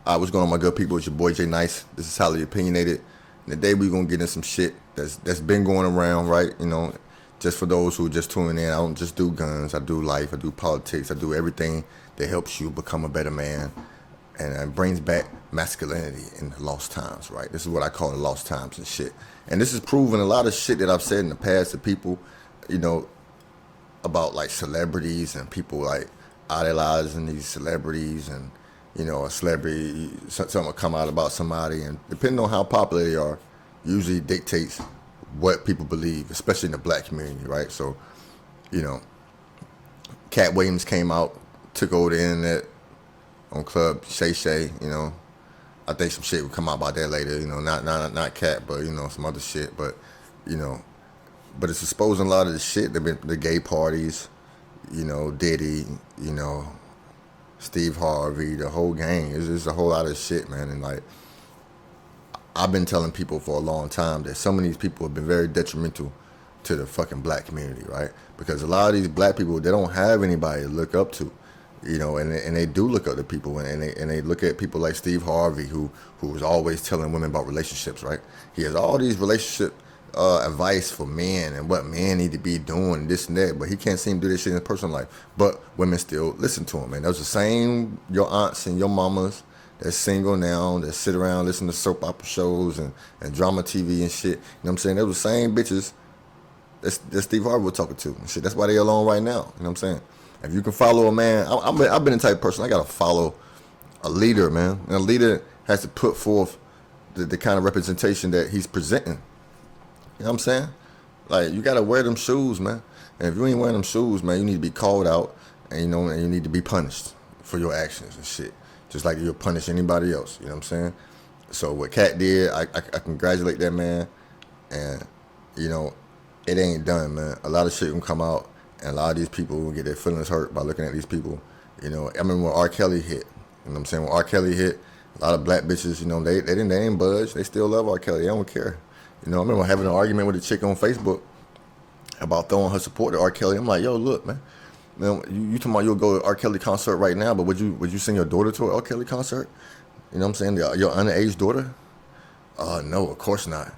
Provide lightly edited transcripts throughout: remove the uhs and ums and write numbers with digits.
What's going on, my good people? It's your boy Jay Nice. This is Highly Opinionated. And today we're gonna get in some shit that's been going around, right? You know, just for those who are just tuning in, I don't just do guns. I do life. I do politics. I do everything that helps you become a better man and brings back masculinity in the lost times, right? This is what I call the lost times and shit. And this is proving a lot of shit that I've said in the past to people, you know, about like celebrities and people like idolizing these celebrities and a celebrity, something will come out about somebody, and depending on how popular they are, usually dictates what people believe, especially in the black community, right? So, you know, Katt Williams came out, took over the internet on Club Shay Shay, I think some shit will come out about that later, not Katt, but, some other shit, but, but it's exposing a lot of the shit, the gay parties, Diddy, Steve Harvey, the whole gang. It's just a whole lot of shit, man. And like, I've been telling people for a long time that some of these people have been very detrimental to the fucking black community, right? Because a lot of these black people, they don't have anybody to look up to, and they do look up to people, and they look at people like Steve Harvey, who was always telling women about relationships, right? He has all these relationship advice for men and what men need to be doing, this and that, but he can't seem to do this shit in his personal life. But women still listen to him, man. Those the same your aunts and your mamas that's single now, that sit around listen to soap opera shows and drama TV and shit. You know what I'm saying? Those the same bitches that Steve Harvey was talking to and shit. That's why they alone right now. You know what I'm saying? If you can follow a man, I've been the type of person, I gotta follow a leader, man. And a leader has to put forth the kind of representation that he's presenting. You know what I'm saying? Like, you gotta wear them shoes, man. And if you ain't wearing them shoes, man, you need to be called out, and and you need to be punished for your actions and shit. Just like you'll punish anybody else. You know what I'm saying? So what Katt did, I congratulate that man. And, it ain't done, man. A lot of shit can come out, and a lot of these people will get their feelings hurt by looking at these people. I remember when R. Kelly hit. You know what I'm saying? When R. Kelly hit, a lot of black bitches, they didn't budge. They still love R. Kelly. They don't care. I remember having an argument with a chick on Facebook about throwing her support to R. Kelly. I'm like, yo, look, man, you talking about you'll go to R. Kelly concert right now, but would you send your daughter to an R. Kelly concert? You know what I'm saying? Your underage daughter? No, of course not.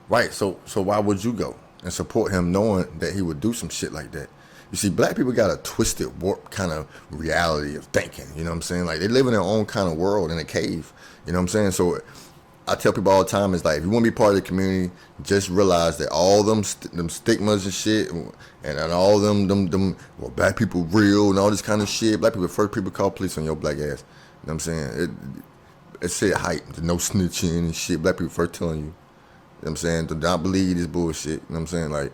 Right, so why would you go and support him knowing that he would do some shit like that? You see, black people got a twisted, warped kind of reality of thinking, you know what I'm saying? Like, they live in their own kind of world in a cave, you know what I'm saying? So I tell people all the time, it's like, if you want to be part of the community, just realize that all them stigmas and shit, and all them well, black people real and all this kind of shit. Black people, first people call police on your black ass. You know what I'm saying? It said hype, no snitching and shit. Black people first telling you. You know what I'm saying? Do not believe this bullshit. You know what I'm saying? Like,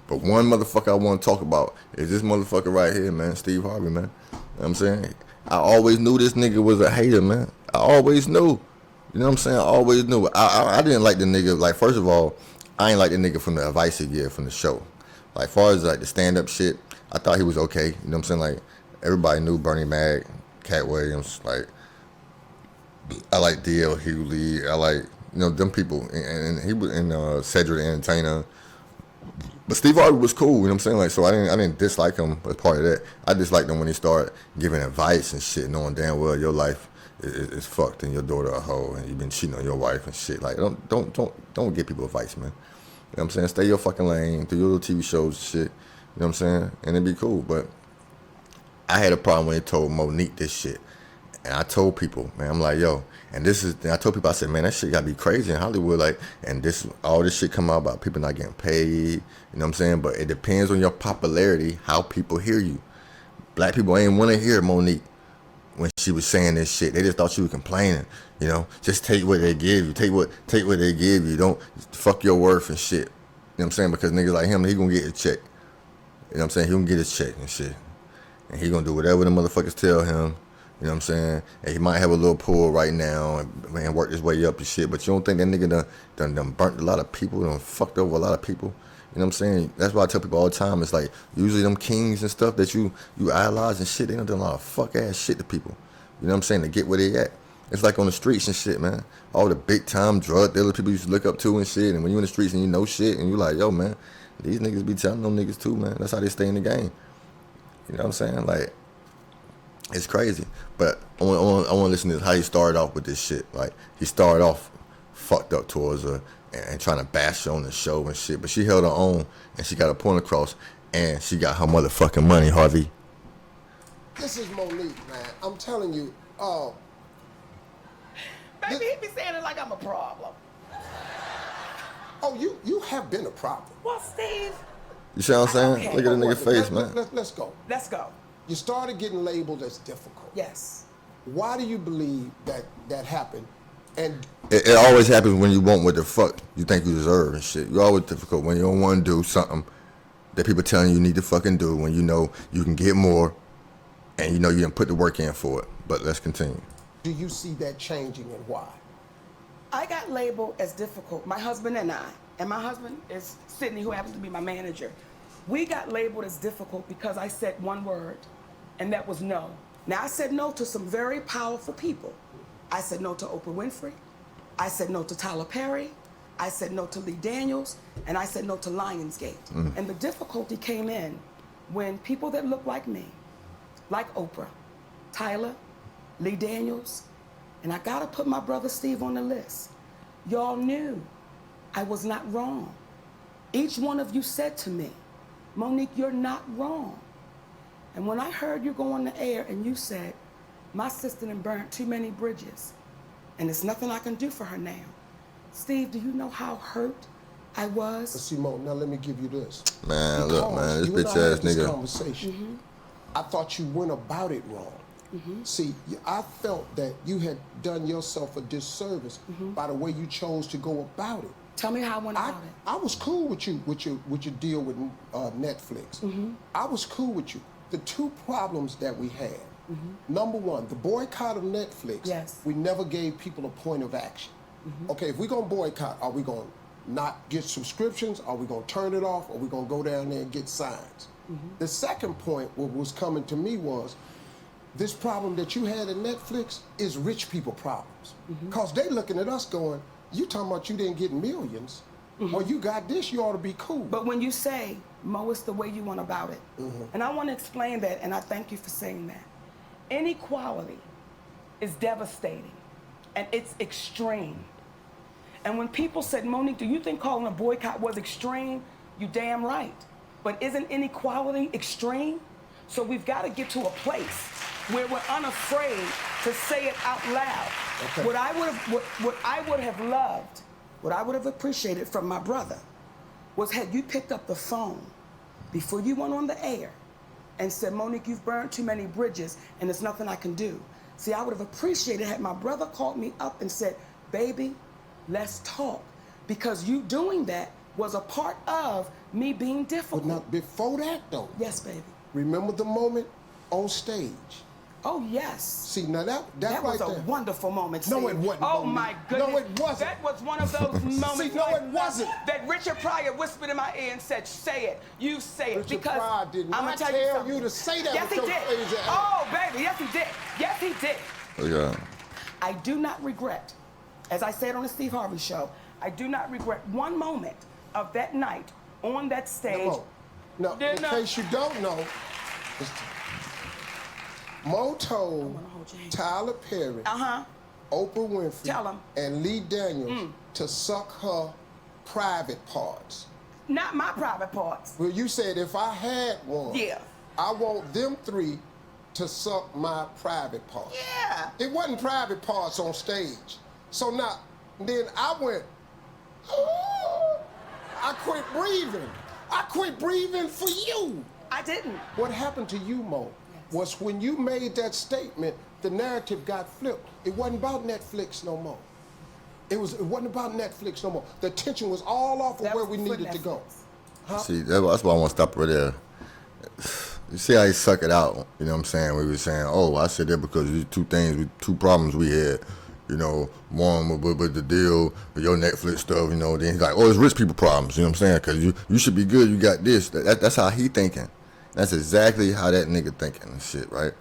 but one motherfucker I want to talk about is this motherfucker right here, man, Steve Harvey, man. You know what I'm saying? I always knew this nigga was a hater, man. I always knew. You know what I'm saying? I always knew. I didn't like the nigga. Like, first of all, I ain't like the nigga from the advice he gave from the show. Like, far as like the stand-up shit, I thought he was okay. You know what I'm saying? Like, everybody knew Bernie Mac, Katt Williams. Like, I like D.L. Hughley. I like, them people. And he was in Cedric the Entertainer. But Steve Harvey was cool, you know what I'm saying? Like, so I didn't dislike him as part of that. I disliked him when he started giving advice and shit, knowing damn well your life is fucked and your daughter a hoe and you've been cheating on your wife and shit. Like, don't give people advice, man. You know what I'm saying? Stay your fucking lane, do your little TV shows and shit. You know what I'm saying? And it'd be cool. But I had a problem when he told Monique this shit. And I told people, man, I'm like, yo, and I told people, I said, man, that shit gotta be crazy in Hollywood, like, and all this shit come out about people not getting paid, you know what I'm saying? But it depends on your popularity, how people hear you. Black people ain't wanna hear Monique when she was saying this shit. They just thought she was complaining, just take what they give you, take what they give you, don't fuck your worth and shit. You know what I'm saying? Because niggas like him, he gonna get his check. You know what I'm saying? He gonna get his check and shit. And he gonna do whatever the motherfuckers tell him. You know what I'm saying? And he might have a little pull right now and man work his way up and shit. But you don't think that nigga done burnt a lot of people, done fucked over a lot of people? You know what I'm saying? That's why I tell people all the time, it's like, usually them kings and stuff that you idolize and shit, they done done a lot of fuck ass shit to people. You know what I'm saying? To get where they at. It's like on the streets and shit, man. All the big time drug dealer people used to look up to and shit. And when you in the streets and you know shit and you like, yo, man, these niggas be telling them niggas too, man. That's how they stay in the game. You know what I'm saying? Like, it's crazy. But I want to listen to this, how he started off with this shit. Like, he started off fucked up towards her and trying to bash her on the show and shit. But she held her own, and she got a point across, and she got her motherfucking money, Harvey. This is Monique, man. I'm telling you. Baby, he be saying it like I'm a problem. Oh, you have been a problem. Well, Steve. You see what I'm saying? Okay. Look at the nigga face, man. Let's go. Let's go. You started getting labeled as difficult. Yes. Why do you believe that happened? And It always happens when you want what the fuck you think you deserve and shit. You're always difficult when you don't want to do something that people telling you need to fucking do, when you know you can get more and you know you didn't put the work in for it. But let's continue. do you see that changing, and why? I got labeled as difficult. My husband and my husband is Sydney, who happens to be my manager. We got labeled as difficult because I said one word, and that was no. Now, I said no to some very powerful people. I said no to Oprah Winfrey. I said no to Tyler Perry. I said no to Lee Daniels, and I said no to Lionsgate. And the difficulty came in when people that look like me, like Oprah, Tyler, Lee Daniels, and I gotta put my brother Steve on the list. Y'all knew I was not wrong. Each one of you said to me, Monique, you're not wrong. And when I heard you go on the air and you said, my sister done burnt too many bridges, and there's nothing I can do for her now. Steve, do you know how hurt I was? Simone, now let me give you this. Man, Because look, man, this you and bitch I had ass this nigga. conversation. I thought you went about it wrong. See, I felt that you had done yourself a disservice by the way you chose to go about it. Tell me how I went about it. I was cool with you with your deal with Netflix. I was cool with you. The two problems that we had. Number one, the boycott of Netflix. Yes. We never gave people a point of action. Okay, if we're gonna boycott, are we gonna not get subscriptions? Are we gonna turn it off? Are we gonna go down there and get signs? The second point, what was coming to me was, this problem that you had at Netflix is rich people problems. Because they looking at us going, you talking about you didn't get millions, or you got this, you ought to be cool. But when you say, Mo, it's the way you went about it. And I want to explain that, and I thank you for saying that. Inequality is devastating, and it's extreme. And when people said, Monique, do you think calling a boycott was extreme? You damn right. But isn't inequality extreme? So we've got to get to a place where we're unafraid to say it out loud. Okay. What I would have loved, what I would have appreciated from my brother was had you picked up the phone before you went on the air and said, Monique, you've burned too many bridges and there's nothing I can do. See, I would have appreciated had my brother called me up and said, baby, let's talk. Because you doing that was a part of me being difficult. But now, before that though, Yes, baby. remember the moment on stage? Oh, yes. See, now that That right was a there. wonderful moment, No, Steve. it wasn't, Oh, Monique. my goodness. No, it wasn't. That was one of those moments See, no, it wasn't. that Richard Pryor whispered in my ear and said, say it. You say it. Richard Because Pryor did I'ma not tell tell something. you to say that Yes, with he your did. crazy ass. Oh, baby, yes, he did. Yes, he did. Yeah. I do not regret, as I said on the Steve Harvey show, I do not regret one moment of that night on that stage. No, in case you don't know, Mo told Tyler Perry, Oprah Winfrey, Tell 'em. and Lee Daniels to suck her private parts. Not my private parts. Well, you said if I had one, Yeah. I want them three to suck my private parts. Yeah. It wasn't private parts on stage. So now, then I went, I quit breathing. I quit breathing for you. I didn't. What happened to you, Mo, was when you made that statement, the narrative got flipped. It wasn't about Netflix no more. It wasn't about Netflix no more. The attention was all off of That where was we for needed to go. Netflix. See, that's why I want to stop right there. You see how he suck it out, you know what I'm saying? We were saying, oh, I said that because these two problems we had. You know, one with the deal with your Netflix stuff, you know, then he's like, oh, it's rich people problems, you know what I'm saying? Because you should be good, you got this. That's how he thinking. That's exactly how that nigga thinking and shit, right?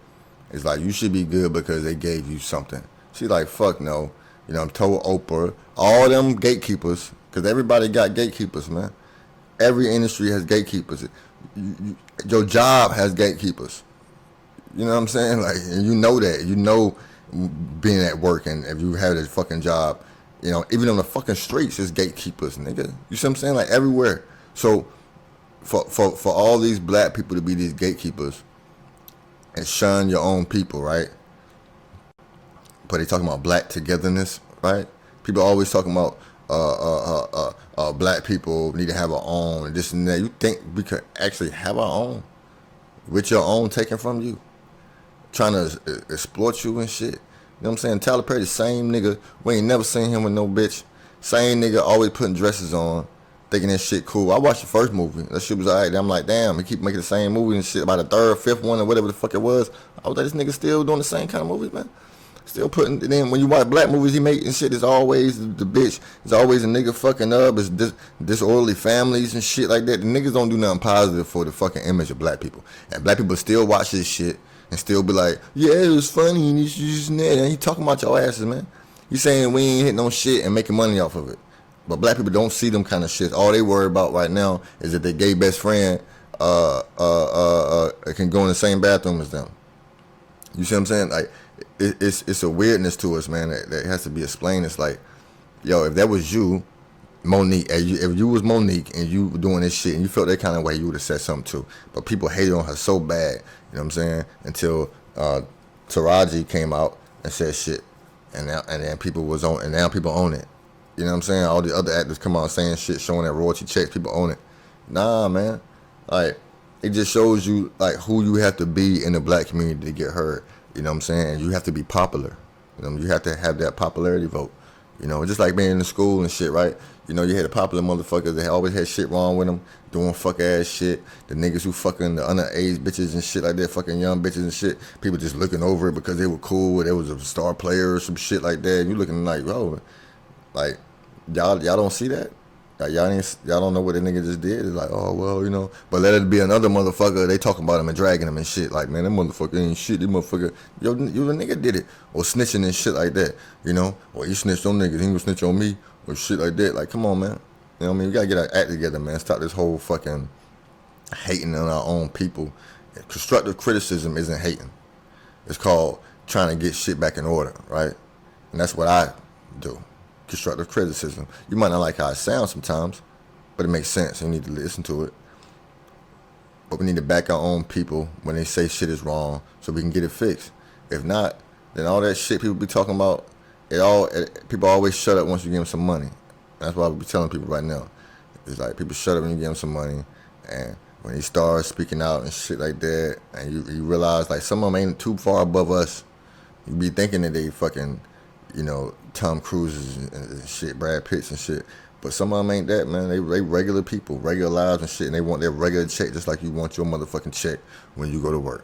It's like, you should be good because they gave you something. She's like, fuck no. You know, I'm told Oprah, all them gatekeepers, because everybody got gatekeepers, man. Every industry has gatekeepers. Your job has gatekeepers. You know what I'm saying? Like, and you know that. You know being at work, and if you have a fucking job, you know, even on the fucking streets, it's gatekeepers, nigga. You see what I'm saying? Like everywhere. So for all these black people to be these gatekeepers and shun your own people, right? But they talking about black togetherness, right? People always talking about black people need to have our own and this and that. You think we could actually have our own with your own taken from you, trying to exploit you and shit? You know what I'm saying? Tyler Perry, the same nigga. We ain't never seen him with no bitch. Same nigga always putting dresses on, thinking that shit cool. I watched the first movie. That shit was alright. I'm like, damn, he keep making the same movie and shit. About the third, fifth one, or whatever the fuck it was. I was like, this nigga still doing the same kind of movies, man. Still putting. Then when you watch black movies he make and shit, it's always the bitch. It's always a nigga fucking up. It's disorderly families and shit like that. The niggas don't do nothing positive for the fucking image of black people. And black people still watch this shit and still be like, yeah, it was funny and this and that. And he talking about your asses, man. You saying we ain't hitting no shit and making money off of it. But black people don't see them kind of shit. All they worry about right now is that their gay best friend can go in the same bathroom as them. You see what I'm saying? Like, it's a weirdness to us, man, that has to be explained. It's like, yo, if that was you, Monique, if you was Monique and you were doing this shit and you felt that kind of way, you would have said something too. But people hated on her so bad, you know what I'm saying? Until Taraji came out and said shit, and then people was on, and now people own it. You know what I'm saying? All the other actors come out saying shit, showing that royalty checks, people own it. Nah, man, like it just shows you like who you have to be in the black community to get heard. You know what I'm saying? You have to be popular. You know, you have to have that popularity vote. You know, just like being in the school and shit, right? You know, you had the popular motherfuckers that always had shit wrong with them, doing fuck ass shit. The niggas who fucking the underage bitches and shit like that, fucking young bitches and shit. People just looking over it because they were cool, or they was a star player or some shit like that. And you looking like, bro, like y'all don't see that. Like, y'all don't know what the nigga just did. It's like, oh well, you know. But let it be another motherfucker. They talking about him and dragging him and shit. Like, man, that motherfucker ain't shit. This motherfucker, yo, the nigga did it, or snitching and shit like that. You know, or he snitched on niggas. He gonna snitch on me or shit like that. Like, come on, man. You know what I mean? We gotta get our act together, man. Stop this whole fucking hating on our own people. Constructive criticism isn't hating. It's called trying to get shit back in order, right? And that's what I do. Constructive criticism. You might not like how it sounds sometimes, but it makes sense. You need to listen to it. But we need to back our own people when they say shit is wrong so we can get it fixed. If not, then all that shit people be talking about, people always shut up once you give them some money. That's why I be telling people right now. It's like people shut up when you give them some money, and when they start speaking out and shit like that, and you realize like some of them ain't too far above us, you be thinking that they fucking, you know, Tom Cruise and shit, Brad Pitts and shit. But some of them ain't that, man. They regular people, regular lives and shit, and they want their regular check just like you want your motherfucking check when you go to work.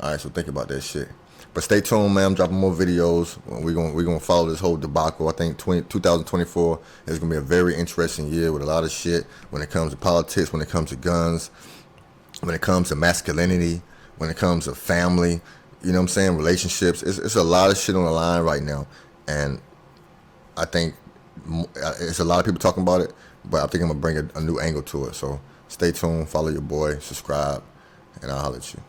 All right, so think about that shit. But stay tuned, man. I'm dropping more videos. We're gonna follow this whole debacle. I think 2024 is gonna be a very interesting year with a lot of shit when it comes to politics, when it comes to guns, when it comes to masculinity, when it comes to family. You know what I'm saying? Relationships. It's a lot of shit on the line right now, and I think it's a lot of people talking about it, but I think I'm going to bring a new angle to it. So stay tuned, follow your boy, subscribe, and I'll holler at you.